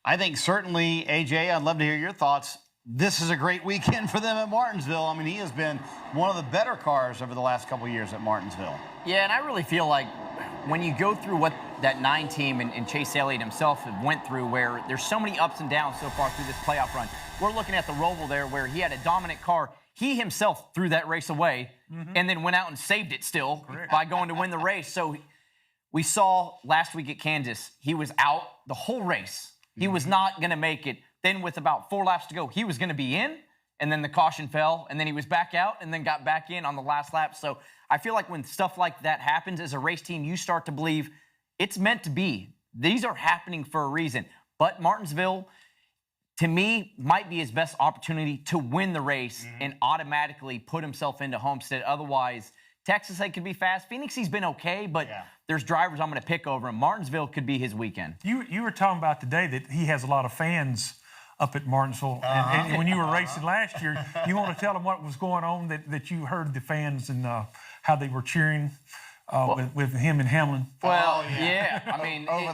I think certainly, AJ, I'd love to hear your thoughts. This is a great weekend for them at Martinsville. I mean, he has been one of the better cars over the last couple of years at Martinsville. Yeah, and I really feel like when you go through what that 9 team and Chase Elliott himself went through, where there's so many ups and downs so far through this playoff run. We're looking at the Roval there where he had a dominant car. He himself threw that race away and then went out and saved it still by going to win the race. So we saw last week at Kansas, he was out the whole race. He was not going to make it. Then with about 4 laps to go, he was going to be in, and then the caution fell, and then he was back out and then got back in on the last lap. So I feel like when stuff like that happens as a race team, you start to believe it's meant to be. These are happening for a reason. But Martinsville, to me, might be his best opportunity to win the race and automatically put himself into Homestead. Otherwise, Texas, they could be fast. Phoenix, he's been okay, but there's drivers I'm going to pick over him. Martinsville could be his weekend. You were talking about today that he has a lot of fans up at Martinsville. And when you were racing last year, you want to tell them what was going on, that you heard the fans and how they were cheering with him and Hamlin. Well, I mean, over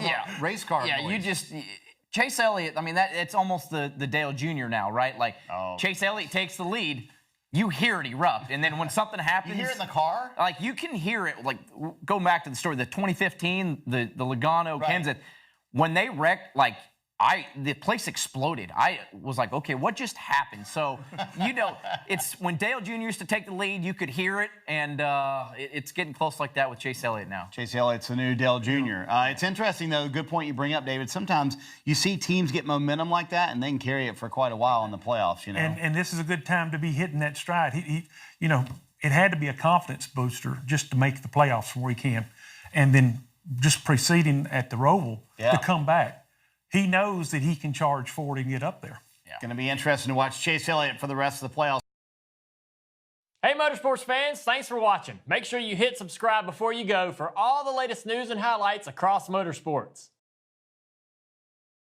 the race car. Yeah, boys. Chase Elliott, I mean, it's almost the Dale Jr. now, right? Like, Chase Elliott takes the lead. You hear it erupt, and then when something happens... You hear it in the car? Like, you can hear it. Like, go back to the story, the 2015, the Logano, Kansas. When they wrecked, like, the place exploded. I was like, okay, what just happened? So, it's when Dale Jr. used to take the lead, you could hear it, and it's getting close like that with Chase Elliott now. Chase Elliott's the new Dale Jr. It's interesting, though, good point you bring up, David. Sometimes you see teams get momentum like that, and they can carry it for quite a while in the playoffs, And this is a good time to be hitting that stride. It had to be a confidence booster just to make the playoffs where he can. And then just proceeding at the Roval to come back. He knows that he can charge forward and get up there. Going to be interesting to watch Chase Elliott for the rest of the playoffs. Hey, motorsports fans, thanks for watching. Make sure you hit subscribe before you go for all the latest news and highlights across motorsports.